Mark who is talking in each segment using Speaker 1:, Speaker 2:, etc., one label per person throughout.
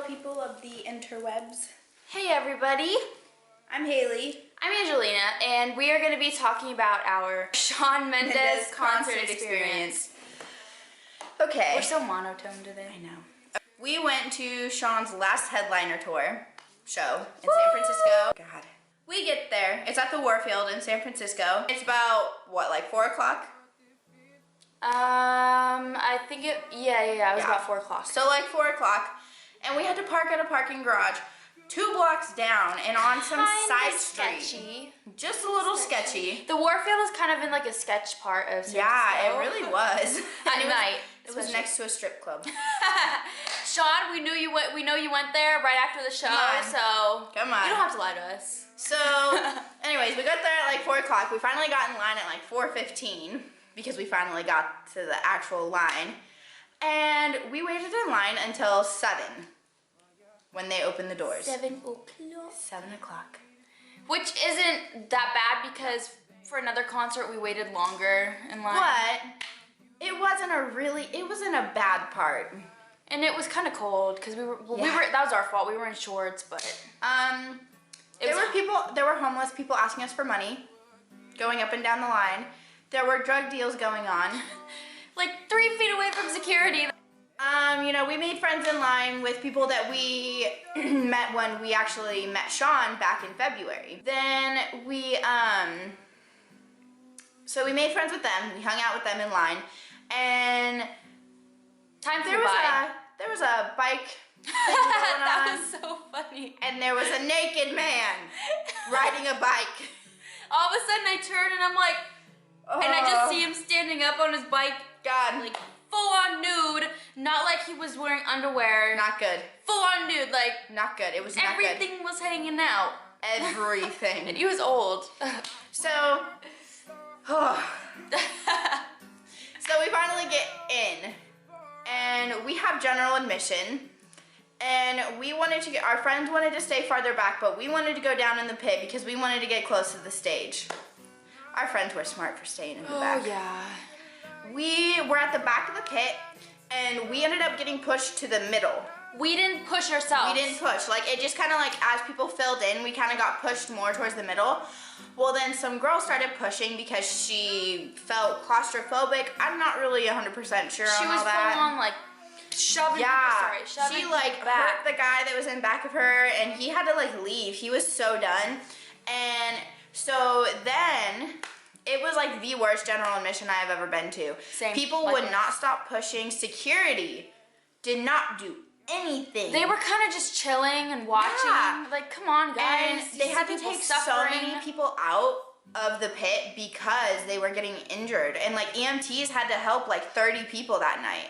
Speaker 1: people of the interwebs.
Speaker 2: Hey everybody,
Speaker 1: I'm Haley.
Speaker 2: I'm Angelina, and we are going to be talking about our Shawn Mendes concert experience.
Speaker 1: Okay.
Speaker 2: We're so monotone today.
Speaker 1: I know. We went to Shawn's last headliner tour show in San Francisco. God. We get there. It's at the Warfield in San Francisco. It's about, what, like 4 o'clock?
Speaker 2: I think it, it was about 4 o'clock.
Speaker 1: So like 4 o'clock, and we had to park at a parking garage 2 blocks down and on some side street. Just a little sketchy.
Speaker 2: The Warfield is kind of in like a sketch part of San Francisco.
Speaker 1: Yeah, it really was.
Speaker 2: At night.
Speaker 1: It was next to a strip club.
Speaker 2: Shawn, we know you went there right after the show, so
Speaker 1: come on.
Speaker 2: You don't have to lie to us.
Speaker 1: So, anyways, we got there at like 4 o'clock. We finally got in line at like 4:15 because we finally got to the actual line. And we waited in line until 7 when they opened the doors.
Speaker 2: 7 o'clock.
Speaker 1: 7 o'clock.
Speaker 2: Which isn't that bad because for another concert we waited longer in line.
Speaker 1: But it wasn't a bad part.
Speaker 2: And it was kind of cold because we were that was our fault. We were in shorts, but there were homeless people asking us for money going up and down the line. There were drug deals going on. Like 3 feet away from security.
Speaker 1: You know, we made friends in line with people that we met when we actually met Shawn back in February. Then so we made friends with them. We hung out with them in line, and there was a bike thing going on.
Speaker 2: That was so funny.
Speaker 1: And there was a naked man riding a bike.
Speaker 2: All of a sudden I turn and I'm like, and I just see him standing up on his bike.
Speaker 1: God,
Speaker 2: like full on nude, not like he was wearing underwear.
Speaker 1: Not good.
Speaker 2: Full on nude, like
Speaker 1: not good. It was not good.
Speaker 2: Everything was hanging out.
Speaker 1: Everything.
Speaker 2: And he was old.
Speaker 1: So, so we finally get in, and we have general admission. And our friends wanted to stay farther back, but we wanted to go down in the pit because we wanted to get close to the stage. Our friends were smart for staying in the back.
Speaker 2: Oh, yeah.
Speaker 1: We were at the back of the pit, and we ended up getting pushed to the middle.
Speaker 2: We didn't push ourselves.
Speaker 1: We didn't push. Like, it just kind of like, as people filled in, we kind of got pushed more towards the middle. Well, then some girl started pushing because she felt claustrophobic. I'm not really 100% sure on all that.
Speaker 2: She was full on, like, shoving
Speaker 1: she like hurt the guy that was in back of her, and he had to like leave. He was so done. And so then it was like the worst general admission I have ever been to.
Speaker 2: Same.
Speaker 1: People would not stop pushing. Security did not do anything.
Speaker 2: They were kind of just chilling and watching.
Speaker 1: Yeah.
Speaker 2: Like, come on, guys.
Speaker 1: And they had to take so many people out of the pit because they were getting injured. And like EMTs had to help like 30 people that night.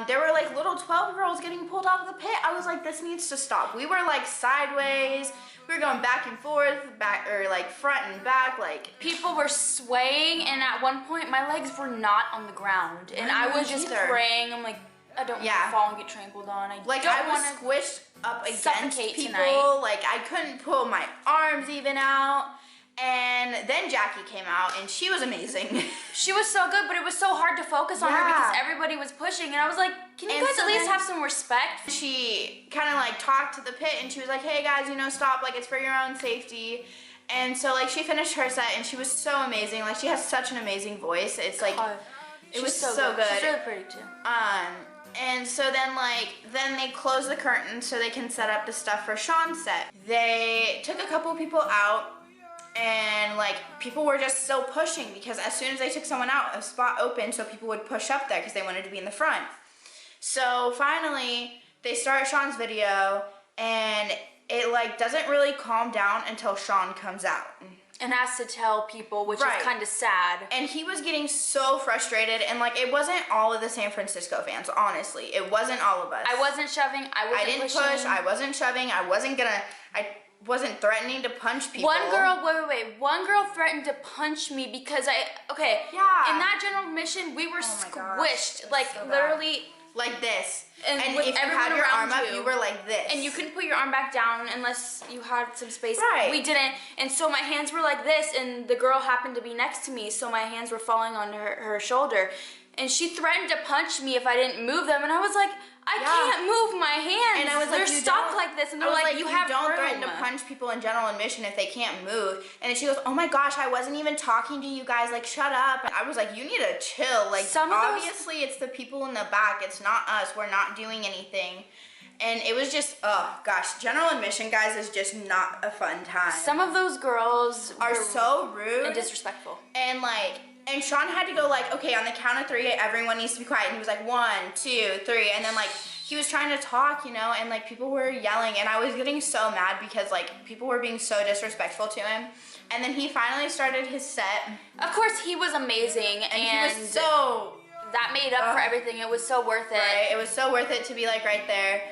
Speaker 1: There were like little 12-year-olds getting pulled out of the pit. I was like, this needs to stop. We were like sideways. We were going back and forth, like front and back. Like,
Speaker 2: people were swaying, and at one point my legs were not on the ground, and I was just praying. I'm like, I don't want to fall and get trampled on. I
Speaker 1: was squished up against people. Tonight. Like, I couldn't pull my arms even out. And then Jackie came out, and she was amazing.
Speaker 2: She was so good, but it was so hard to focus on her because everybody was pushing, and I was like, can you guys at least have some respect? She kind of like talked to the pit, and she was like, hey guys, you know, stop, like it's for your own safety. And so like she finished her set, and she was so amazing. Like, she has such an amazing voice. It's like, it was so good. She's really pretty too.
Speaker 1: And so then they closed the curtain so they can set up the stuff for Shawn's set. They took a couple people out, and like people were just still pushing because as soon as they took someone out, a spot opened so people would push up there because they wanted to be in the front. So finally they start Shawn's video, and it like doesn't really calm down until Shawn comes out
Speaker 2: and has to tell people, which is kind of sad.
Speaker 1: And he was getting so frustrated, and like it wasn't all of the San Francisco fans, honestly. It wasn't all of us.
Speaker 2: I wasn't shoving, I didn't push,
Speaker 1: I wasn't shoving, I wasn't threatening to punch people.
Speaker 2: One girl, wait. One girl threatened to punch me because in that general admission, we were squished, like so literally
Speaker 1: like this. And
Speaker 2: with
Speaker 1: if you had your arm up, you were like this.
Speaker 2: And you couldn't put your arm back down unless you had some space.
Speaker 1: Right.
Speaker 2: We didn't. And so my hands were like this, and the girl happened to be next to me, so my hands were falling on her shoulder. And she threatened to punch me if I didn't move them, and I was like, I can't move my hands.
Speaker 1: And I was like,
Speaker 2: stuck like this, and they're like, you have
Speaker 1: don't
Speaker 2: room.
Speaker 1: threaten to punch people in general admission if they can't move. And then she goes, oh my gosh, I wasn't even talking to you guys, like shut up. And I was like, you need to chill. Like obviously it's the people in the back, it's not us, we're not doing anything. And it was just, oh gosh, general admission, guys, is just not a fun time.
Speaker 2: Some of those girls
Speaker 1: are so rude
Speaker 2: and disrespectful.
Speaker 1: And like, and Shawn had to go like, okay, on the count of 3, everyone needs to be quiet. And he was like, 1, 2, 3, and then like he was trying to talk, you know, and like people were yelling, and I was getting so mad because like people were being so disrespectful to him. And then he finally started his set.
Speaker 2: Of course, he was amazing, and
Speaker 1: he was so.
Speaker 2: That made up for everything. It was so worth it.
Speaker 1: Right, it was so worth it to be like right there.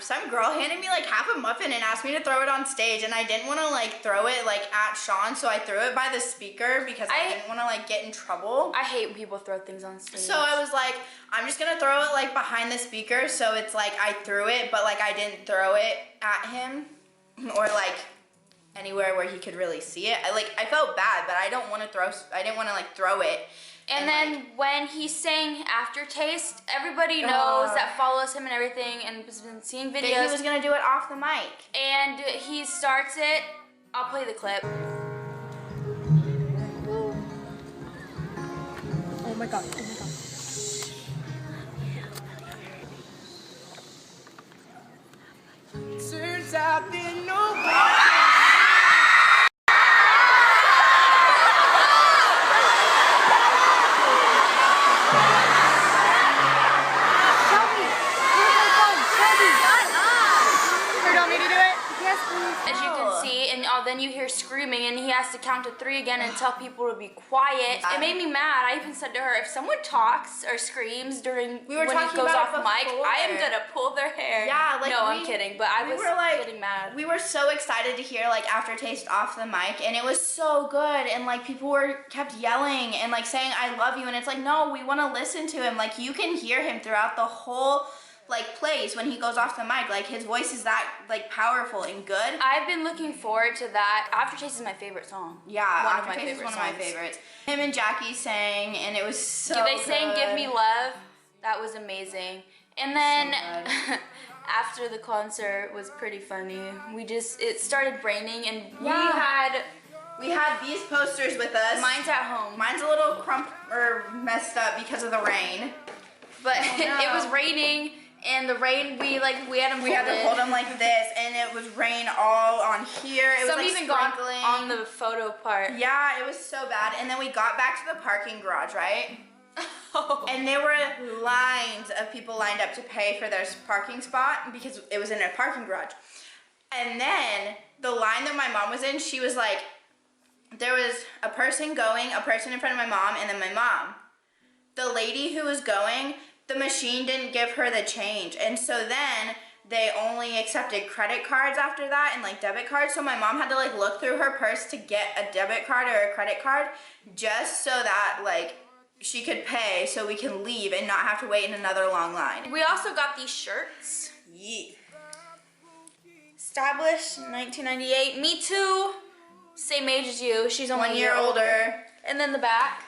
Speaker 1: Some girl handed me like half a muffin and asked me to throw it on stage, and I didn't want to like throw it like at Shawn, so I threw it by the speaker because I didn't want to like get in trouble.
Speaker 2: I hate when people throw things on stage.
Speaker 1: So I was like, I'm just gonna throw it like behind the speaker, so it's like I threw it, but like I didn't throw it at him or like anywhere where he could really see it. I felt bad, but I didn't want to like throw it.
Speaker 2: And then like, when he sang Aftertaste, everybody knows that follows him and everything and has been seeing videos.
Speaker 1: That he was gonna do it off the mic.
Speaker 2: And he starts it. I'll play the clip.
Speaker 3: Oh my god, oh my god. Turns out there no
Speaker 2: then you hear screaming, and he has to count to 3 again and tell people to be quiet. It made me mad. I even said to her, if someone talks or screams when he goes off mic, I am gonna pull their hair.
Speaker 1: Yeah, like
Speaker 2: no, I'm kidding, but I was getting mad.
Speaker 1: We were so excited to hear like Aftertaste off the mic, and it was so good, and like people kept yelling and like saying I love you, and it's like no, we want to listen to him. Like you can hear him throughout the whole like plays when he goes off the mic. Like his voice is that like powerful and good.
Speaker 2: I've been looking forward to that. Aftertaste is my favorite song.
Speaker 1: Yeah, Aftertaste is one of my favorites. Him and Jackie sang, and it was so good.
Speaker 2: They sang Give Me Love. That was amazing. And then so after the concert was pretty funny. It started raining, and
Speaker 1: we had these posters with us.
Speaker 2: Mine's at home.
Speaker 1: Mine's a little messed up because of the rain.
Speaker 2: But it was raining. And the rain, we had to
Speaker 1: hold them like this, and it was rain all on here. It was like
Speaker 2: even
Speaker 1: sprinkling.
Speaker 2: Got on the photo part.
Speaker 1: Yeah, it was so bad. And then we got back to the parking garage, right? And there were lines of people lined up to pay for their parking spot because it was in a parking garage. And then the line that my mom was in, she was like, there was a person in front of my mom, and then my mom. The lady who was going, the machine didn't give her the change, and so then they only accepted credit cards after that and like debit cards. So my mom had to like look through her purse to get a debit card or a credit card just so that like she could pay so we can leave and not have to wait in another long line.
Speaker 2: We also got these shirts.
Speaker 1: Yeah.
Speaker 2: Established in 1998. Me too. Same age as you. She's only
Speaker 1: 1 year older.
Speaker 2: And then the back.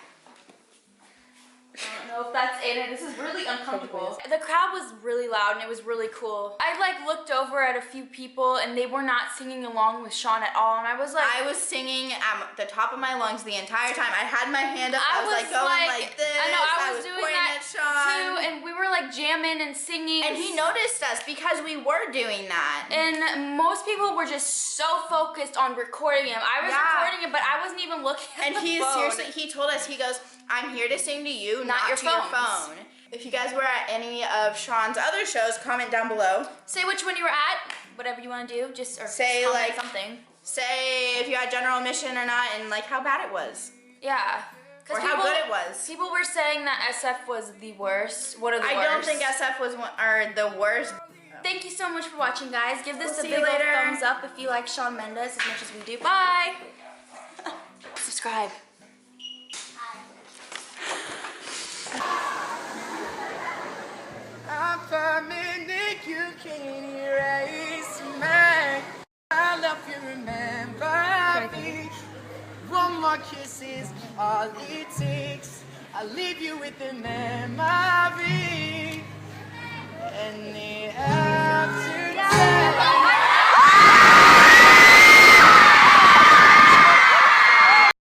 Speaker 2: I don't know if that's in it. This is really uncomfortable. The crowd was really loud, and it was really cool. I like looked over at a few people, and they were not singing along with Shawn at all, and I was like,
Speaker 1: I was singing at the top of my lungs the entire time. I had my hand up. I was like going like this.
Speaker 2: I know, I was doing
Speaker 1: pointing
Speaker 2: that
Speaker 1: at Shawn
Speaker 2: too, and we were like jamming and singing.
Speaker 1: And he noticed us because we were doing that.
Speaker 2: And most people were just so focused on recording him. I was recording him, but I wasn't even looking at the phone.
Speaker 1: Seriously, he told us, he goes, I'm here to sing to you, not to your phone. If you guys were at any of Shawn's other shows, comment down below.
Speaker 2: Say which one you were at, whatever you want to do, or
Speaker 1: say like
Speaker 2: something.
Speaker 1: Say if you had general admission or not, and like how bad it was.
Speaker 2: Yeah.
Speaker 1: Or how good it was.
Speaker 2: People were saying that SF was the worst. What are the worst?
Speaker 1: I don't think SF was the worst.
Speaker 2: Thank you so much for watching, guys. Give this a big old thumbs up if you like Shawn Mendes as much as we do. Bye. Subscribe.
Speaker 3: I'm permanent, you can't erase me. I love you, remember me. One more kiss is all it takes. I'll leave you with the memory. And the